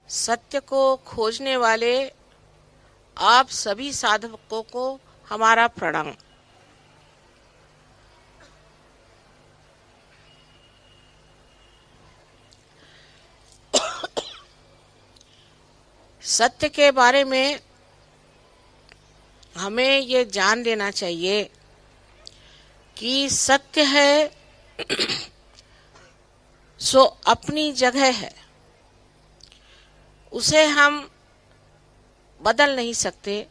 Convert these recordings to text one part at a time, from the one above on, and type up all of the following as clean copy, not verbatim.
सत्य को खोजने वाले आप सभी साधकों को हमारा प्रणाम। सत्य के बारे में हमें ये जान लेना चाहिए कि सत्य है सो अपनी जगह है, उसे हम बदल नहीं सकते,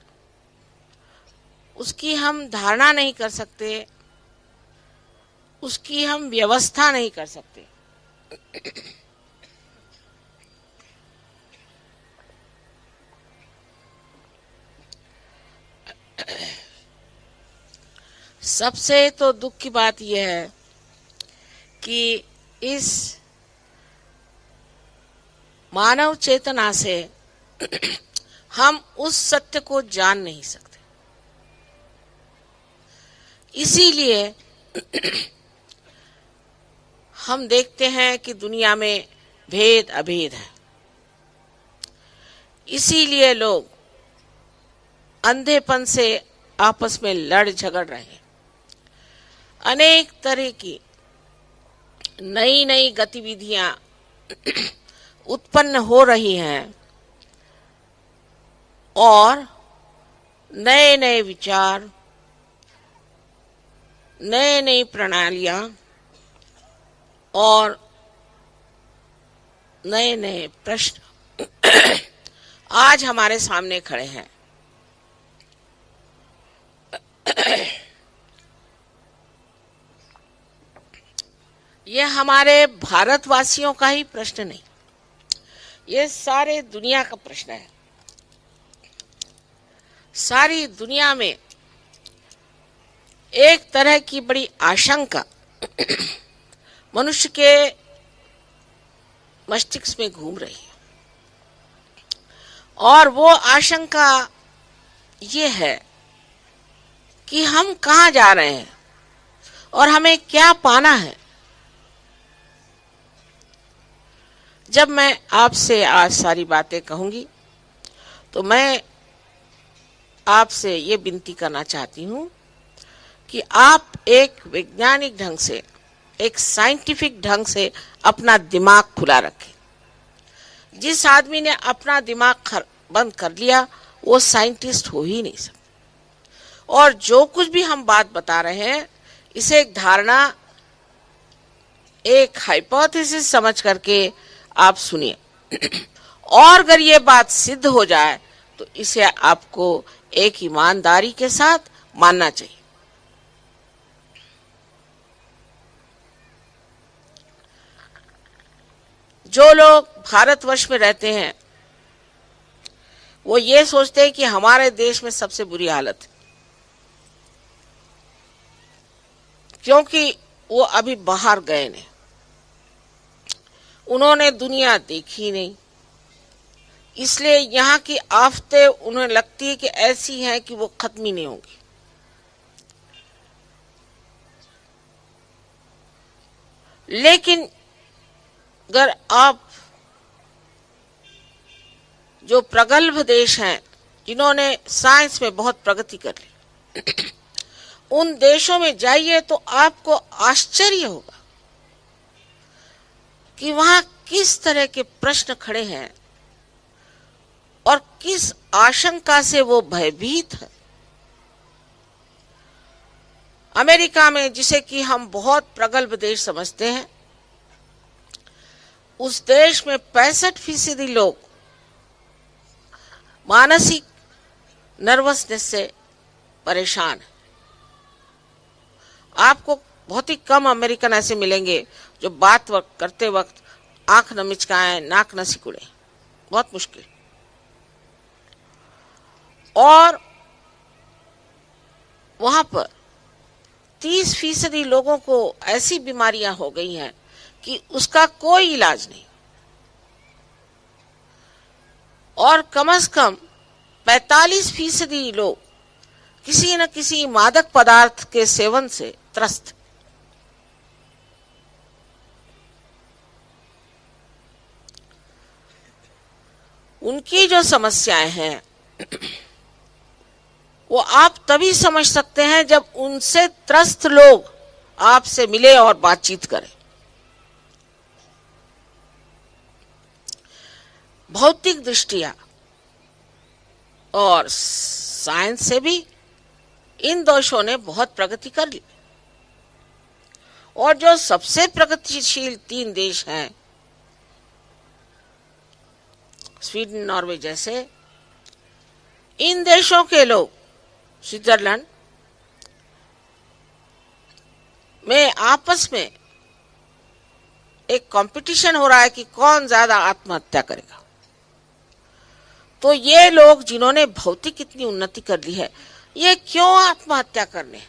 उसकी हम धारणा नहीं कर सकते, उसकी हम व्यवस्था नहीं कर सकते। सबसे तो दुख की बात यह है कि इस मानव चेतना से हम उस सत्य को जान नहीं सकते। इसीलिए हम देखते हैं कि दुनिया में भेद अभेद है। इसीलिए लोग अंधेपन से आपस में लड़ झगड़ रहे हैं। अनेक तरह की नई नई गतिविधियां उत्पन्न हो रही हैं और नए नए विचार, नए नई प्रणालियां और नए नए प्रश्न आज हमारे सामने खड़े हैं। यह हमारे भारतवासियों का ही प्रश्न नहीं, ये सारे दुनिया का प्रश्न है। सारी दुनिया में एक तरह की बड़ी आशंका मनुष्य के मस्तिष्क में घूम रही है और वो आशंका ये है कि हम कहाँ जा रहे हैं और हमें क्या पाना है। जब मैं आपसे आज सारी बातें कहूंगी तो मैं आपसे ये विनती करना चाहती हूँ कि आप एक वैज्ञानिक ढंग से, एक साइंटिफिक ढंग से अपना दिमाग खुला रखें। जिस आदमी ने अपना दिमाग बंद कर लिया वो साइंटिस्ट हो ही नहीं सकता। और जो कुछ भी हम बात बता रहे हैं इसे एक धारणा, एक हाइपोथेसिस समझ करके आप सुनिए और अगर ये बात सिद्ध हो जाए तो इसे आपको एक ईमानदारी के साथ मानना चाहिए। जो लोग भारतवर्ष में रहते हैं वो ये सोचते हैं कि हमारे देश में सबसे बुरी हालत है, क्योंकि वो अभी बाहर गए नहीं, उन्होंने दुनिया देखी नहीं, इसलिए यहाँ की आफतें उन्हें लगती है कि ऐसी हैं कि वो खत्म ही नहीं होंगी। लेकिन अगर आप जो प्रगल्भ देश हैं जिन्होंने साइंस में बहुत प्रगति कर ली उन देशों में जाइए तो आपको आश्चर्य होगा कि वहां किस तरह के प्रश्न खड़े हैं और किस आशंका से वो भयभीत है। अमेरिका में, जिसे कि हम बहुत प्रगल्भ देश समझते हैं, उस देश में 65% लोग मानसिक नर्वसनेस से परेशान हैं। आपको बहुत ही कम अमेरिकन ऐसे मिलेंगे जो बात करते वक्त आंख न मिचकाएं, नाक न सिकुड़े, बहुत मुश्किल। और वहां पर 30% लोगों को ऐसी बीमारियां हो गई हैं कि उसका कोई इलाज नहीं और कम से कम 45% लोग किसी न किसी मादक पदार्थ के सेवन से त्रस्त। उनकी जो समस्याएं हैं वो आप तभी समझ सकते हैं जब उनसे त्रस्त लोग आपसे मिले और बातचीत करें। भौतिक दृष्टिया और साइंस से भी इन देशों ने बहुत प्रगति कर ली, और जो सबसे प्रगतिशील 3 देश हैं, स्वीडन, नॉर्वे जैसे, इन देशों के लोग, स्विट्जरलैंड में आपस में एक कंपटीशन हो रहा है कि कौन ज्यादा आत्महत्या करेगा। तो ये लोग जिन्होंने भौतिक इतनी उन्नति कर ली है, ये क्यों आत्महत्या करने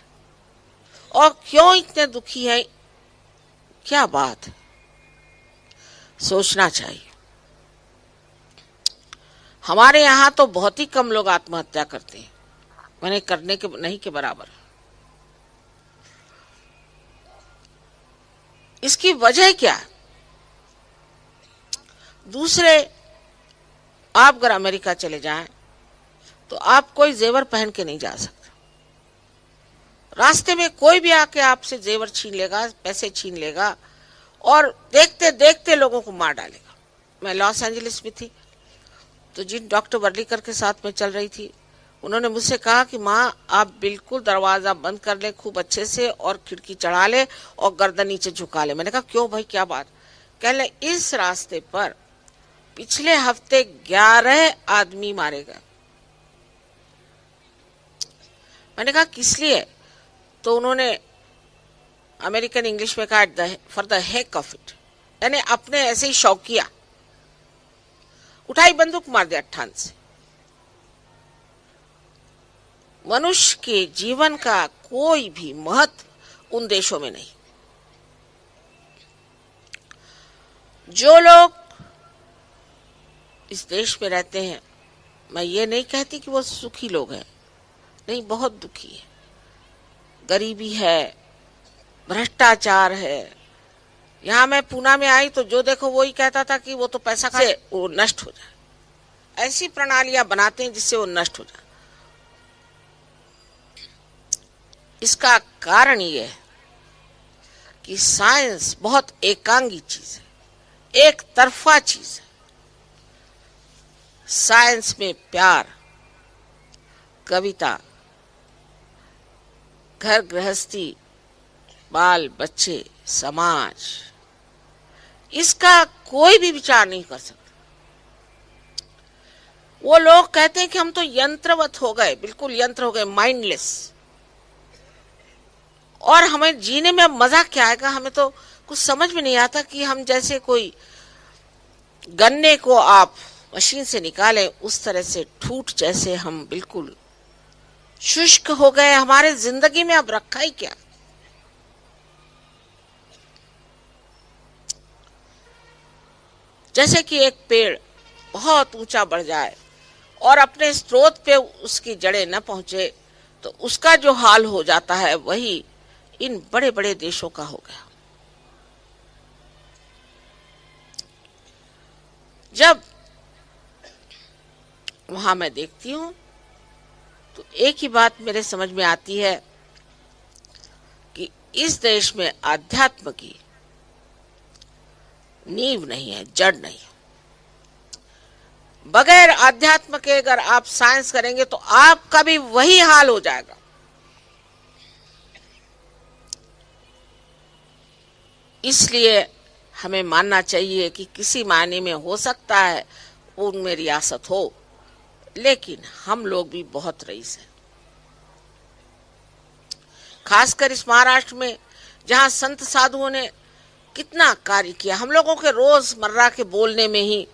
और क्यों इतने दुखी है? क्या बात है, सोचना चाहिए। हमारे यहाँ तो बहुत ही कम लोग आत्महत्या करते हैं, मैंने करने के नहीं के बराबर। इसकी वजह क्या है? दूसरे, आप अगर अमेरिका चले जाएं तो आप कोई जेवर पहन के नहीं जा सकते। रास्ते में कोई भी आके आपसे जेवर छीन लेगा, पैसे छीन लेगा और देखते देखते लोगों को मार डालेगा। मैं लॉस एंजलिस में थी तो जिन डॉक्टर वर्लीकर के साथ में चल रही थी, उन्होंने मुझसे कहा कि माँ आप बिल्कुल दरवाजा बंद कर ले खूब अच्छे से और खिड़की चढ़ा ले और गर्दन नीचे झुका ले। मैंने कहा क्यों भाई, क्या बात? कहले इस रास्ते पर पिछले हफ्ते 11 आदमी मारे गए। मैंने कहा किस लिए? तो उन्होंने अमेरिकन इंग्लिश में कहा for the heck of it, यानी अपने ऐसे ही शौकिया, उठाई बंदूक मार दिया ठान से। मनुष्य के जीवन का कोई भी महत्व उन देशों में नहीं। जो लोग इस देश में रहते हैं, मैं ये नहीं कहती कि वो सुखी लोग हैं, नहीं, बहुत दुखी है। गरीबी है, भ्रष्टाचार है। यहाँ मैं पूना में आई तो जो देखो वो ही कहता था कि वो तो पैसा से वो नष्ट हो जाए। ऐसी प्रणालियां बनाते हैं जिससे वो नष्ट हो जाए। इसका कारण ये है कि साइंस बहुत एकांगी चीज है, एक तरफा चीज है। साइंस में प्यार, कविता, घर गृहस्थी, बाल बच्चे, समाज, इसका कोई भी विचार नहीं कर सकता। वो लोग कहते हैं कि हम तो यंत्रवत हो गए, बिल्कुल यंत्र हो गए, माइंडलेस, और हमें जीने में मजा क्या आएगा? हमें तो कुछ समझ में नहीं आता कि हम जैसे कोई गन्ने को आप मशीन से निकालें उस तरह से ठूठ जैसे हम बिल्कुल शुष्क हो गए। हमारे जिंदगी में अब रखा ही क्या? जैसे कि एक पेड़ बहुत ऊंचा बढ़ जाए और अपने स्रोत पे उसकी जड़ें न पहुंचे तो उसका जो हाल हो जाता है वही इन बड़े बड़े देशों का हो गया। जब वहां मैं देखती हूं तो एक ही बात मेरे समझ में आती है कि इस देश में आध्यात्म की नींव नहीं है, जड़ नहीं। बगैर आध्यात्म के अगर आप साइंस करेंगे तो आपका भी वही हाल हो जाएगा। इसलिए हमें मानना चाहिए कि किसी मायने में हो सकता है उनमें रियासत हो, लेकिन हम लोग भी बहुत रईस हैं। खासकर इस महाराष्ट्र में जहां संत साधुओं ने कितना कार्य किया, हम लोगों के रोजमर्रा के बोलने में ही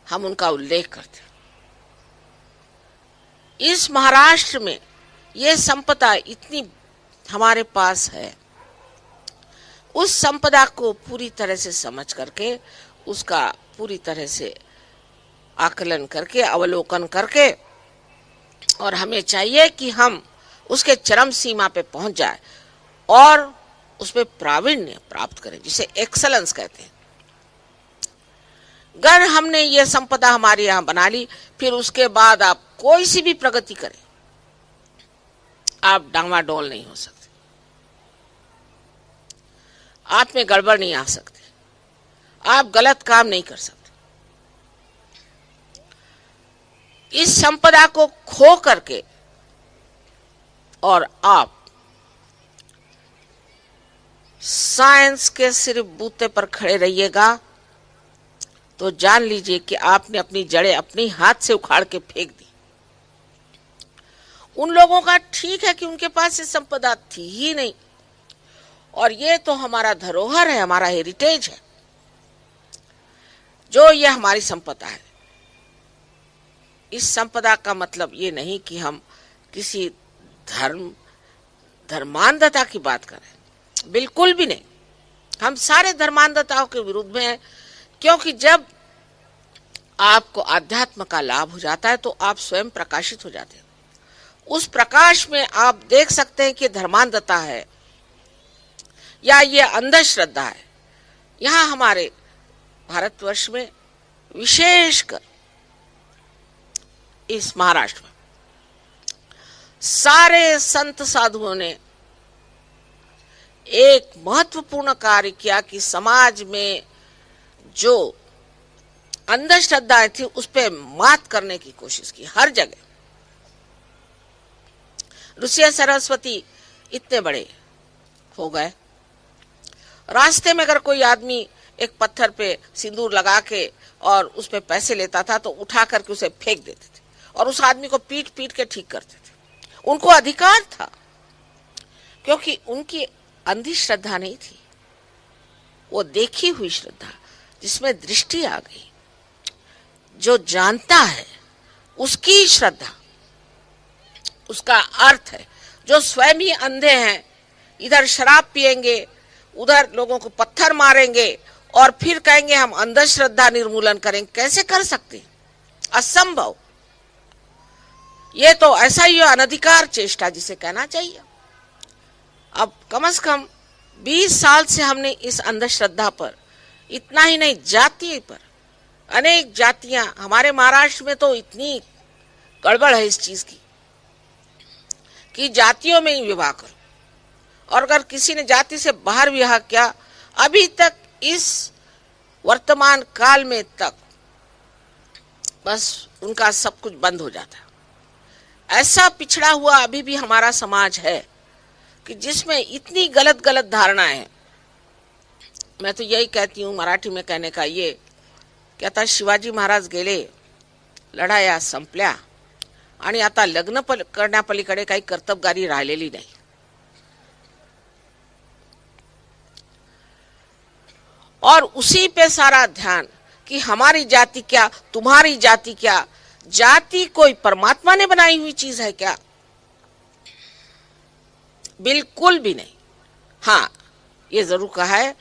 हम उनका उल्लेख करते। इस महाराष्ट्र में ये संपदा इतनी हमारे पास है, उस संपदा को पूरी तरह से समझ करके, उसका पूरी तरह से आकलन करके, अवलोकन करके, और हमें चाहिए कि हम उसके चरम सीमा पे पहुंच जाए और उसमें प्रावीण्य प्राप्त करें, जिसे एक्सलेंस कहते हैं। अगर हमने ये संपदा हमारे यहां बना ली, फिर उसके बाद आप कोई सी भी प्रगति करें, आप डामाडोल नहीं हो सकते, आप में गड़बड़ नहीं आ सकती, आप गलत काम नहीं कर सकते। इस संपदा को खो करके और आप साइंस के सिर्फ बूते पर खड़े रहिएगा तो जान लीजिए कि आपने अपनी जड़ें अपनी हाथ से उखाड़ के फेंक दी। उन लोगों का ठीक है कि उनके पास ये संपदा थी ही नहीं, और ये तो हमारा धरोहर है, हमारा हेरिटेज है, जो ये हमारी संपदा है। इस संपदा का मतलब ये नहीं कि हम किसी धर्मांधता की बात करें, बिल्कुल भी नहीं। हम सारे धर्मांधताओं के विरुद्ध में हैं, क्योंकि जब आपको अध्यात्म का लाभ हो जाता है तो आप स्वयं प्रकाशित हो जाते हैं। उस प्रकाश में आप देख सकते हैं कि धर्मांधता है या ये अंधश्रद्धा है। यहाँ हमारे भारतवर्ष में, विशेषकर इस महाराष्ट्र में, सारे संत साधुओं ने एक महत्वपूर्ण कार्य किया कि समाज में जो अंधश्रद्धाएं थी उस पर मात करने की कोशिश की। हर जगह ऋषि सरस्वती इतने बड़े हो गए, रास्ते में अगर कोई आदमी एक पत्थर पे सिंदूर लगा के और उसमें पैसे लेता था तो उठा करके उसे फेंक देते थे और उस आदमी को पीट पीट के ठीक करते थे। उनको अधिकार था, क्योंकि उनकी अंधी श्रद्धा नहीं थी, वो देखी हुई श्रद्धा जिसमें दृष्टि आ गई। जो जानता है उसकी श्रद्धा, उसका अर्थ है। जो स्वयं ही अंधे हैं, इधर शराब पिएंगे, उधर लोगों को पत्थर मारेंगे और फिर कहेंगे हम अंधश्रद्धा निर्मूलन करेंगे, कैसे कर सकते? असंभव। ये तो ऐसा ही अनधिकार चेष्टा जिसे कहना चाहिए। अब कम से कम 20 साल से हमने इस अंधश्रद्धा पर, इतना ही नहीं, जाति पर, अनेक जातियां, हमारे महाराष्ट्र में तो इतनी गड़बड़ है इस चीज की कि जातियों में ही विवाह करो, और अगर किसी ने जाति से बाहर विवाह किया, अभी तक इस वर्तमान काल में तक बस उनका सब कुछ बंद हो जाता है। ऐसा पिछड़ा हुआ अभी भी हमारा समाज है कि जिसमें इतनी गलत गलत धारणाएं हैं। मैं तो यही कहती हूँ, मराठी में कहने का ये कहता, शिवाजी महाराज गेले, लढाया संपल्या आणि आता लग्न करण्यापलीकडे काही कर्तबगारी राहिलेली नाही। और उसी पे सारा ध्यान कि हमारी जाति क्या, तुम्हारी जाति क्या। जाति कोई परमात्मा ने बनाई हुई चीज है क्या? बिल्कुल भी नहीं। हाँ, ये जरूर कहा है,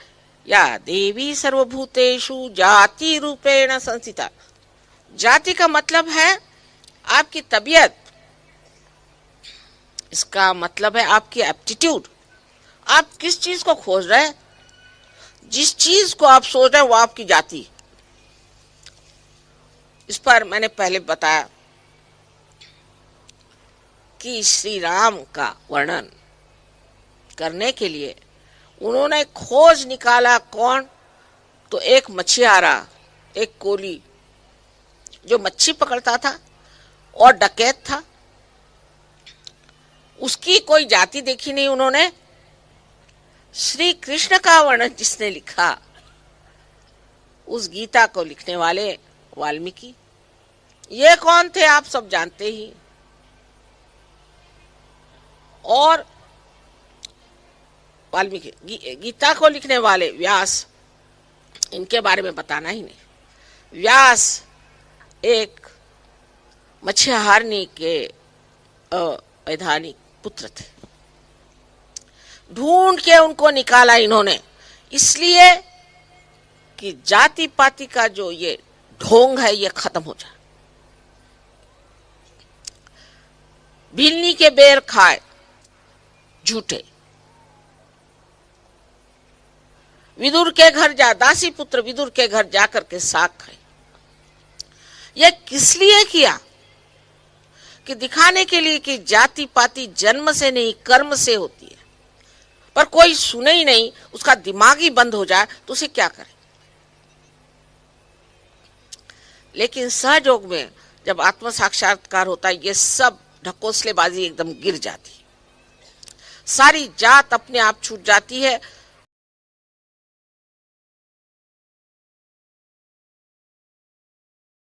या देवी सर्वभूतेषु जाति रूपेण संस्थिता। जाति का मतलब है आपकी तबीयत, इसका मतलब है आपकी एप्टीट्यूड। आप किस चीज को खोज रहे हैं, जिस चीज को आप सोच रहे हैं वो आपकी जाति। इस पर मैंने पहले बताया कि श्री राम का वर्णन करने के लिए उन्होंने खोज निकाला। कौन? तो एक मछियारा, एक कोली जो मच्छी पकड़ता था और डकैत था, उसकी कोई जाति देखी नहीं उन्होंने। श्री कृष्ण का वर्णन जिसने लिखा, उस गीता को लिखने वाले वाल्मीकि, ये कौन थे आप सब जानते ही। और वाल्मीकि, गीता को लिखने वाले व्यास, इनके बारे में बताना ही नहीं। व्यास एक मछियारनी के अवैधानिक पुत्र थे। ढूंढ के उनको निकाला इन्होंने, इसलिए कि जाति पाति का जो ये ढोंग है ये खत्म हो जाए। भिलनी के बेर खाए झूठे, विदुर के घर जा, दासी पुत्र विदुर के घर जाकर के साग खाए। यह किस लिए किया? कि दिखाने के लिए कि जाति पाति जन्म से नहीं कर्म से होती है। पर कोई सुने ही नहीं, उसका दिमाग ही बंद हो जाए तो उसे क्या करे। लेकिन सहयोग में जब आत्म साक्षात्कार होता है, ये सब ढकोसलेबाजी एकदम गिर जाती है। सारी जात अपने आप छूट जाती है